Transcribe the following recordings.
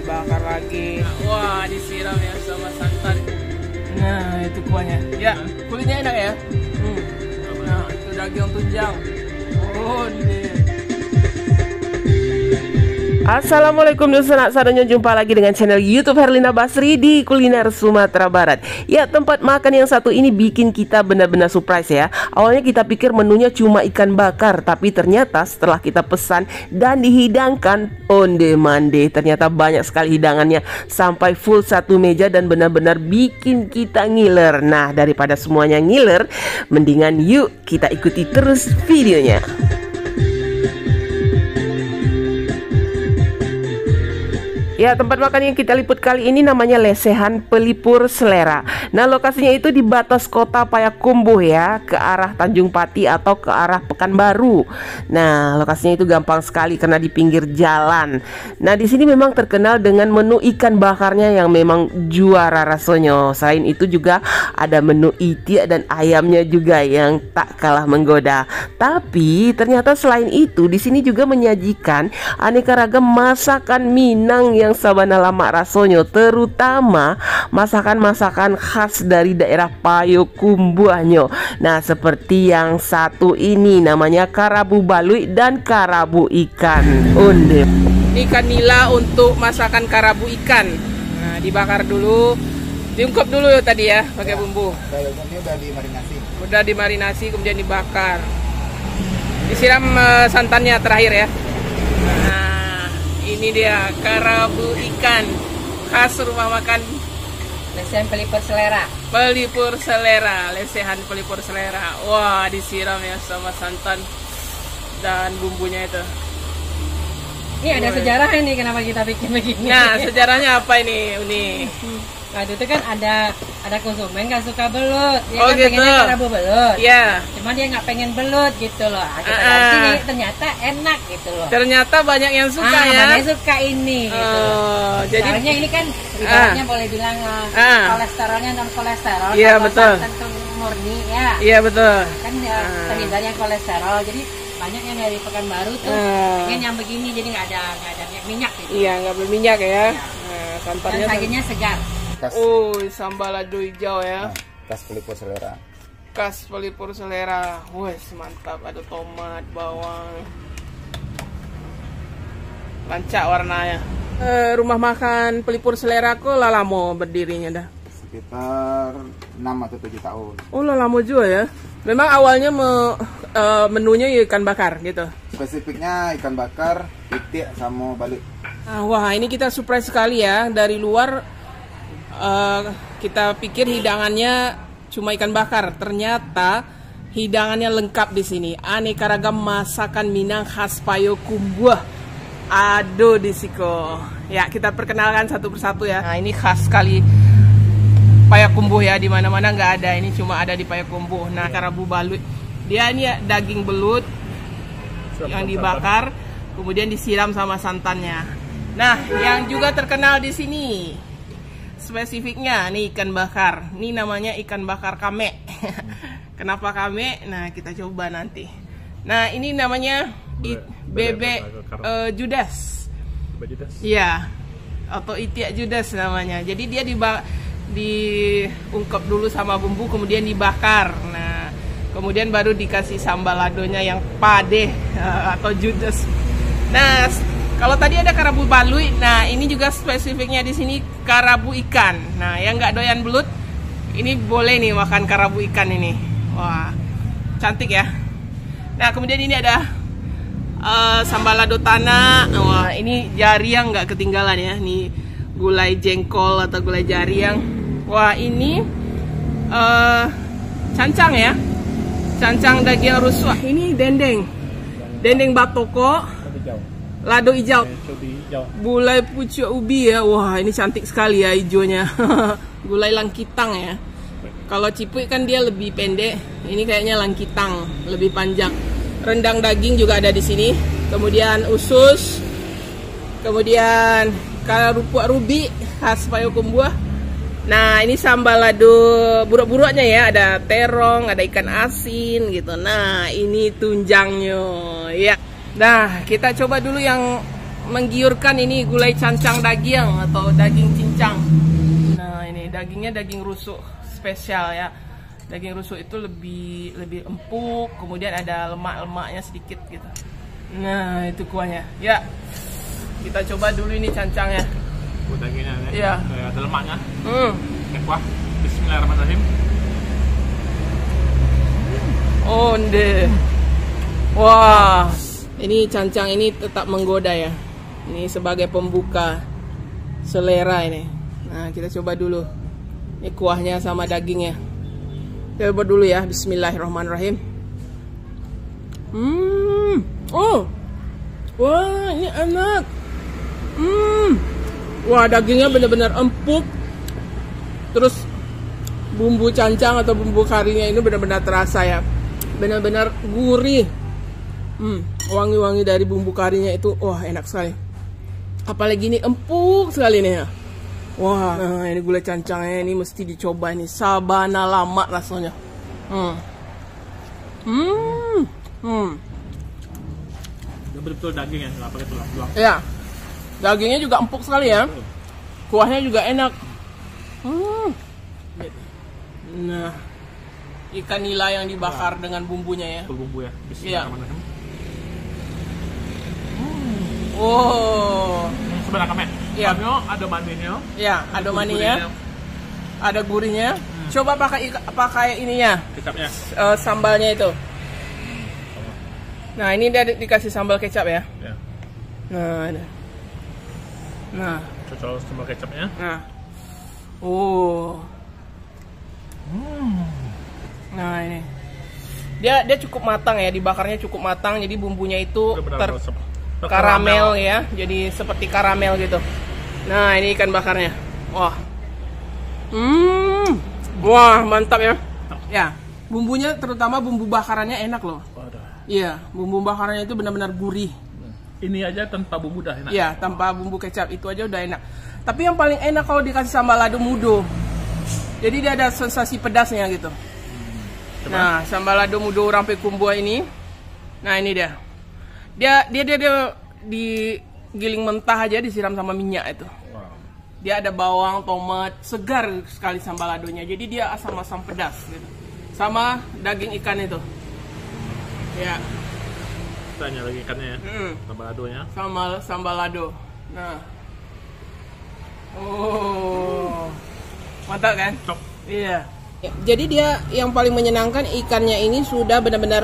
dibakar lagi. Wah, disiram ya sama santan. Nah, itu kuahnya. Ya, kulitnya enak ya. Nah, itu daging tunjang. Oh, ini. Assalamualaikum sanak sadanya, jumpa lagi dengan channel YouTube Herlina Basri di Kuliner Sumatera Barat. Ya, tempat makan yang satu ini bikin kita benar-benar surprise ya. Awalnya kita pikir menunya cuma ikan bakar, tapi ternyata setelah kita pesan dan dihidangkan onde-mande, ternyata banyak sekali hidangannya sampai full satu meja dan benar-benar bikin kita ngiler. Nah, daripada semuanya ngiler, mendingan yuk kita ikuti terus videonya. Ya, tempat makan yang kita liput kali ini namanya Lesehan Pelipur Selera. Nah, lokasinya itu di batas kota Payakumbuh ya, ke arah Tanjung Pati atau ke arah Pekanbaru. Nah, lokasinya itu gampang sekali karena di pinggir jalan. Nah, di sini memang terkenal dengan menu ikan bakarnya yang memang juara rasanya. Selain itu juga ada menu itik dan ayamnya juga yang tak kalah menggoda. Tapi ternyata selain itu di sini juga menyajikan aneka ragam masakan Minang yang sabana lama rasonyo, terutama masakan-masakan khas dari daerah Payakumbuhnya. Nah, seperti yang satu ini namanya karabu balui dan karabu ikan onde. Ikan nila untuk masakan karabu ikan. Nah, dibakar dulu, diungkep dulu tadi ya pakai bumbu. Ini udah dimarinasi. Udah dimarinasi kemudian dibakar. Disiram santannya terakhir ya. Ini dia karabu ikan khas rumah makan Lesehan Pelipur Selera. Pelipur Selera, Lesehan Pelipur Selera. Wah, disiram ya sama santan dan bumbunya itu. Ini ada sejarah ini kenapa kita bikin begini. Nah, sejarahnya apa ini, Uni? Nah, itu kan ada konsumen nggak suka belut, dia Oh, kan gitu. pengennya karabu belut. Ya. Cuma dia nggak pengen belut gitu loh. Kita kasih ternyata enak gitu loh. Ternyata banyak yang suka ya. Banyak yang suka ini. Gitu. Jadi soalnya ini kan ibaratnya boleh bilang kolesterolnya non kolesterol. Iya, betul. Tentu murni ya. Iya, betul. Kan terhindar yang kolesterol. Jadi banyak yang dari Pekanbaru tuh pengen yang begini, jadi nggak ada minyak gitu. Iya, nggak berminyak ya. Dan Santannya dagingnya segar. Oh, sambal lado hijau ya. Khas Pelipur Selera. Khas Pelipur Selera. Wes, mantap, ada tomat, bawang. Lancak warnanya. Rumah makan Pelipur Selera kok lama berdirinya dah? Sekitar 6 atau 7 tahun. Oh, lama juga ya. Memang awalnya menunya ikan bakar gitu. Spesifiknya ikan bakar, itik sama balik. Wah, ini kita surprise sekali ya. Dari luar kita pikir hidangannya cuma ikan bakar, ternyata hidangannya lengkap di sini. Aneka ragam masakan Minang khas Payakumbuh. Aduh disiko. Ya, kita perkenalkan satu persatu ya. Nah, ini khas sekali Payakumbuh ya, di mana-mana nggak ada. Ini cuma ada di Payakumbuh. Nah, karabu balut. Dia ini ya, daging belut yang dibakar, kemudian disiram sama santannya. Nah, yang juga terkenal di sini spesifiknya nih ikan bakar. Ini namanya ikan bakar kame. Kenapa kame? Nah, kita coba nanti. Nah, ini namanya bebek Judas. Iya, atau itik Judas namanya. Jadi dia diungkep dulu sama bumbu, kemudian dibakar. Nah, kemudian baru dikasih sambal ladonya yang padeh atau Judas. Nah, kalau tadi ada karabu balui, nah ini juga spesifiknya di sini karabu ikan. Nah, yang nggak doyan belut, ini boleh nih makan karabu ikan ini. Wah, cantik ya. Nah, kemudian ini ada sambal lado tanah. Wah, ini jariang nggak ketinggalan ya. Ini gulai jengkol atau gulai jariang. Wah, ini cancang ya. Cancang daging rusuk. Ini dendeng batoko. Lado hijau, gulai pucuk ubi ya. Wah, ini cantik sekali ya hijaunya. Gulai langkitang ya. Kalau cipui kan dia lebih pendek, ini kayaknya langkitang, lebih panjang. Rendang daging juga ada di sini. Kemudian usus, kemudian kerupuk rubi khas Payakumbuh. Nah, ini sambal lado buruk-buruknya ya. Ada terong, ada ikan asin gitu. Nah, ini tunjangnya ya. Nah, kita coba dulu yang menggiurkan ini gulai cancang daging atau daging cincang. Nah, ini dagingnya daging rusuk spesial ya. Daging rusuk itu lebih empuk, kemudian ada lemak-lemaknya sedikit gitu. Nah, itu kuahnya. Ya. Kita coba dulu ini cancangnya. Dagingnya ya. Ada lemaknya. Kuah. Bismillahirrahmanirrahim. Onde. Wah, ini cancang ini tetap menggoda ya. Ini sebagai pembuka selera ini. Nah, kita coba dulu. Ini kuahnya sama dagingnya. Kita coba dulu ya. Bismillahirrahmanirrahim. Oh. Wah, ini enak. Wah, dagingnya benar-benar empuk. Terus bumbu cancang atau bumbu karinya ini benar-benar terasa ya. Benar-benar gurih. Wangi-wangi dari bumbu karinya itu, wah enak sekali. Apalagi ini empuk sekali nih ya. Wah, nah, ini gulai cancangnya ini mesti dicoba nih. Sabana lama rasanya. Betul-betul daging ya, nggak pakai tulang-tulang. Ya, dagingnya juga empuk sekali ya. Kuahnya juga enak. Nah, ikan nila yang dibakar dengan bumbunya ya. Bumbu ya. Bismillahirrahmanirrahim. Oh. Sebenarnya kami. Iya. Ada maninya. Ya, ada maninya. Ada gurihnya. Coba pakai ininya. Kecapnya. Sambalnya itu. Nah, ini dia dikasih sambal kecap ya. Ya. Nah, ada. Nah, Cocok sambal kecapnya. nah. Oh. Nah, ini. Dia cukup matang ya, dibakarnya cukup matang, jadi bumbunya itu karamel ya. Jadi seperti karamel gitu. Nah, ini ikan bakarnya. Wah. Wah, mantap ya. Ya, bumbunya terutama bumbu bakarannya enak loh. Iya, bumbu bakarannya itu benar-benar gurih. Ini aja tanpa bumbu dah enak. Iya, tanpa bumbu kecap itu aja udah enak. Tapi yang paling enak kalau dikasih sambal lado mudo. Jadi dia ada sensasi pedasnya gitu. Nah, sambal lado mudo rampe kumbua ini. Nah, ini dia. Dia digiling mentah aja, disiram sama minyak itu. Wow. Dia ada bawang, tomat, segar sekali sambal ladonya. Jadi dia asam-asam pedas gitu. Sama daging ikan itu. Ya. Tanya lagi ikannya ya. Sambal ladonya. Sambal lado. Nah. Oh. Mantap kan? Cok. Iya. Jadi dia yang paling menyenangkan ikannya ini sudah benar-benar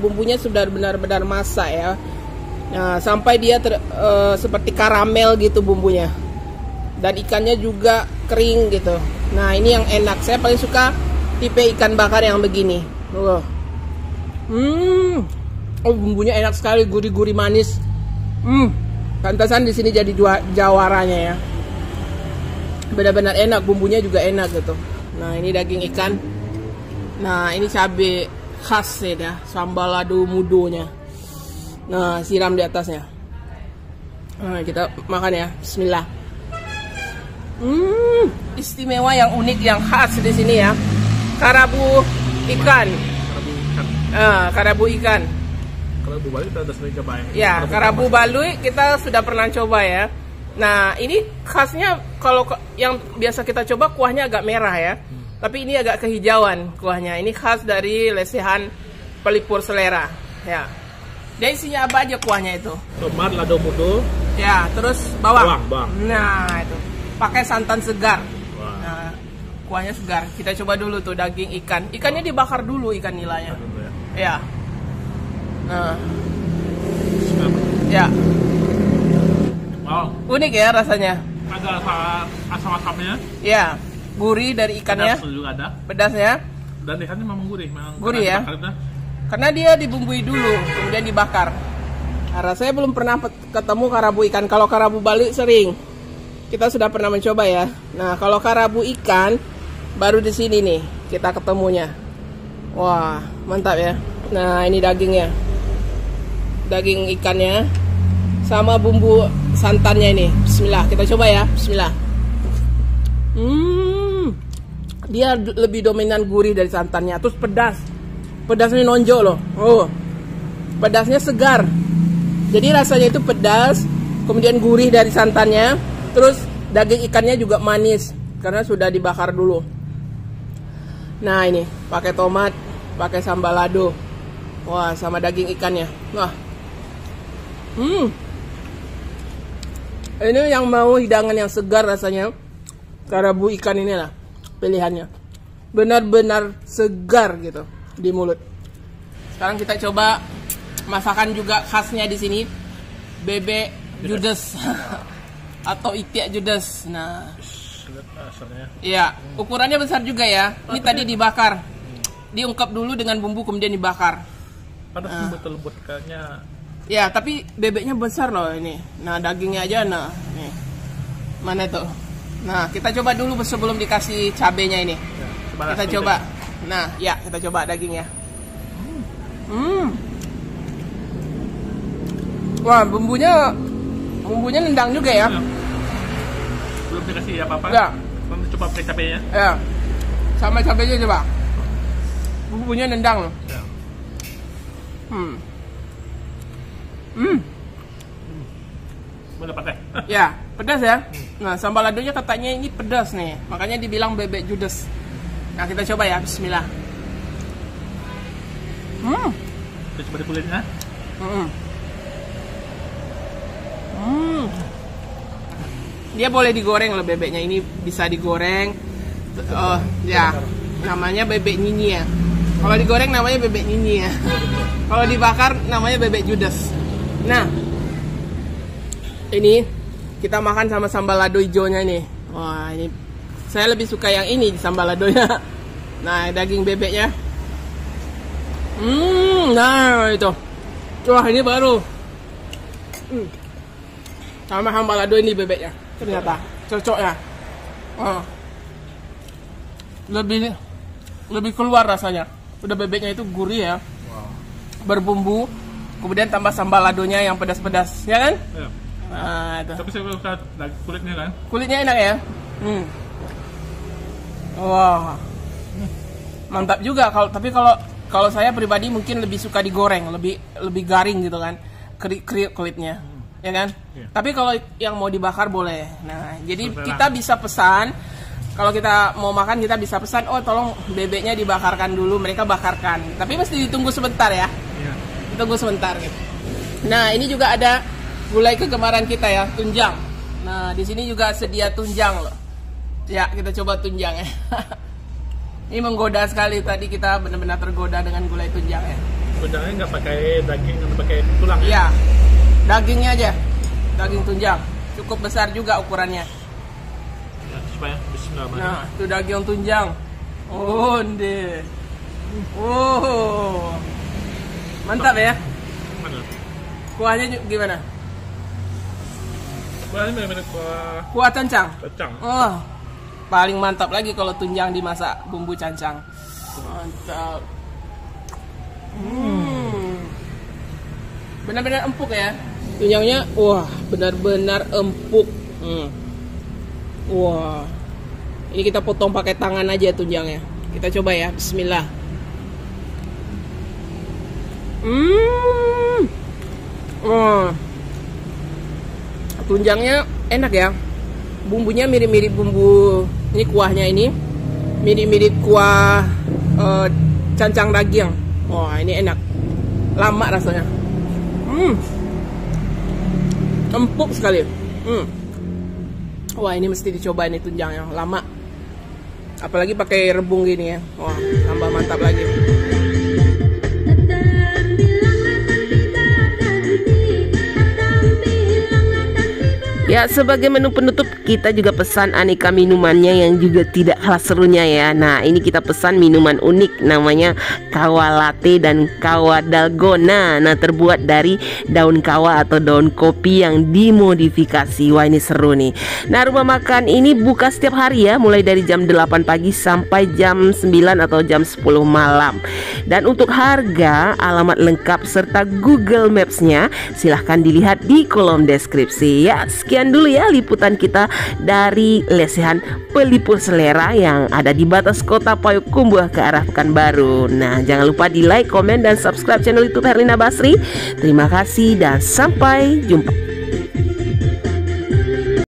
bumbunya sudah benar-benar masak ya. Nah, sampai dia seperti karamel gitu bumbunya. Dan ikannya juga kering gitu. Nah, ini yang enak. Saya paling suka tipe ikan bakar yang begini. Oh, bumbunya enak sekali, gurih-gurih manis. Pantasan di sini jadi jawaranya ya. Benar-benar enak, bumbunya juga enak gitu. Nah, ini daging ikan. Nah, ini cabai khas ya, sambal lado mudonya. Nah, siram di atasnya. Nah, kita makan ya. Bismillah. Istimewa yang unik, yang khas di sini ya. Karabu ikan. Karabu ikan. Karabu Balui kita sering coba ya. Ya, karabu Balui kita sudah pernah coba ya. Nah, ini khasnya kalau yang biasa kita coba kuahnya agak merah ya. Tapi ini agak kehijauan kuahnya. Ini khas dari lesehan Pelipur Selera. Ya. Dia isinya apa aja kuahnya itu? Tomat, lado mudo. Ya, terus bawang. Bawang. Nah, itu. Pakai santan segar. Wah. Nah, kuahnya segar. Kita coba dulu tuh daging ikan. Ikannya dibakar dulu ikan nilainya. Ya. Nah. Ya. Wow. Unik ya rasanya. Ada asam-asamnya. Ya. Gurih dari ikannya. Pedas juga ada. Pedasnya. Dan ikannya memang gurih. Gurih ya. Karena dia dibumbui dulu, kemudian dibakar. Nah, rasanya belum pernah ketemu karabu ikan. Kalau karabu Balui sering. Kita sudah pernah mencoba ya. Nah, kalau karabu ikan baru di sini nih kita ketemunya. Wah, mantap ya. Nah, ini dagingnya. Daging ikannya sama bumbu santannya ini. Bismillah, kita coba ya. Bismillah. Dia lebih dominan gurih dari santannya. Terus pedas. Pedasnya nonjol loh. Oh. Pedasnya segar. Jadi rasanya itu pedas, kemudian gurih dari santannya, terus daging ikannya juga manis karena sudah dibakar dulu. Nah ini pakai tomat, pakai sambal lado, wah sama daging ikannya. Wah, ini yang mau hidangan yang segar rasanya, karabu ikan ini lah pilihannya. Benar-benar segar gitu di mulut. Sekarang kita coba masakan juga khasnya di sini, bebek judes atau itiak judes. Nah, iya, ukurannya besar juga ya. Ini tadi dibakar, diungkep dulu dengan bumbu kemudian dibakar. Panas lembut kayaknya. Ya, tapi bebeknya besar loh ini. Nah, dagingnya aja nah. Nih. Mana tuh? Nah, kita coba dulu sebelum dikasih cabenya ini. Ya, kita coba. Nah, ya, kita coba dagingnya. Wah, bumbunya nendang juga ya. Belum dikasih apa-apa. Ya. Nanti coba pakai cabenya. Ya. Sama cabenya coba. Bumbunya nendang loh. Ya. Boleh pakai. Ya, pedas ya. Nah, sambal ladonya katanya ini pedas nih. Makanya dibilang bebek judes. Nah, kita coba ya. Bismillah. Kita coba di kulitnya. Dia boleh digoreng loh bebeknya. Ini bisa digoreng. Ya, namanya bebek nyinyi ya. Kalau digoreng namanya bebek nyinyi ya. Kalau dibakar namanya bebek judes. Nah, ini kita makan sama sambal lado hijaunya nih. Wah, ini saya lebih suka yang ini sambal ladonya. Nah, daging bebeknya. Nah itu. Wah, ini baru. Sama sambal lado ini bebeknya. Ternyata cocok ya. Lebih keluar rasanya. Udah bebeknya itu gurih ya. Berbumbu. Kemudian tambah sambal ladonya yang pedas-pedas, ya kan? Ya. Nah, itu. Tapi saya suka kulitnya kan. Kulitnya enak ya. Wah, mantap juga. Kalau saya pribadi mungkin lebih suka digoreng, lebih garing gitu kan, kriuk kulitnya, ya kan? Ya. Tapi kalau yang mau dibakar boleh. Nah, jadi kita bisa pesan. Kalau kita mau makan kita bisa pesan, oh tolong bebeknya dibakarkan dulu, mereka bakarkan. Tapi mesti ditunggu sebentar ya. Iya. Tunggu sebentar gitu. Nah, ini juga ada gulai kegemaran kita ya, tunjang. Nah, di sini juga sedia tunjang loh. Ya, kita coba tunjang ya. Ini menggoda sekali, tadi kita benar-benar tergoda dengan gulai tunjang ya. Tunjangnya nggak pakai daging, nggak pakai tulang. Iya, dagingnya aja, daging tunjang. Cukup besar juga ukurannya. Ya, supaya bismillahirrahmanirrahim. Nah, itu daging tunjang. Oh, deh. Oh. Mantap ya. Mana? Kuahnya gimana? Kuahnya benar-benar kuah Kuah cancang. kacang. Oh, paling mantap lagi kalau tunjang dimasak bumbu cancang. Mantap. Benar-benar empuk ya. Tunjangnya, wah, benar-benar empuk. Wah. Ini kita potong pakai tangan aja tunjangnya. Kita coba ya, bismillah. Tunjangnya enak ya. Bumbunya mirip-mirip bumbu ini, kuahnya ini mirip-mirip kuah cancang daging. Wah, ini enak. Lama rasanya. Empuk sekali. Wah, ini mesti dicoba ini tunjangnya. Lama. Apalagi pakai rebung gini ya. Wah, tambah mantap lagi. Ya, sebagai menu penutup kita juga pesan aneka minumannya yang juga tidak kalah serunya ya. Nah, ini kita pesan minuman unik namanya kawa latte dan kawa dalgona. Nah, terbuat dari daun kawa atau daun kopi yang dimodifikasi. Wah, ini seru nih. Nah, rumah makan ini buka setiap hari ya, mulai dari jam 8 pagi sampai jam 9 atau jam 10 malam. Dan untuk harga, alamat lengkap serta Google Maps-nya silahkan dilihat di kolom deskripsi ya. Sekian dulu ya liputan kita dari lesehan pelipur selera yang ada di batas kota Payakumbuh ke arah Pekanbaru. Nah, jangan lupa di like, komen, dan subscribe channel YouTube Herlina Basri. Terima kasih dan sampai jumpa.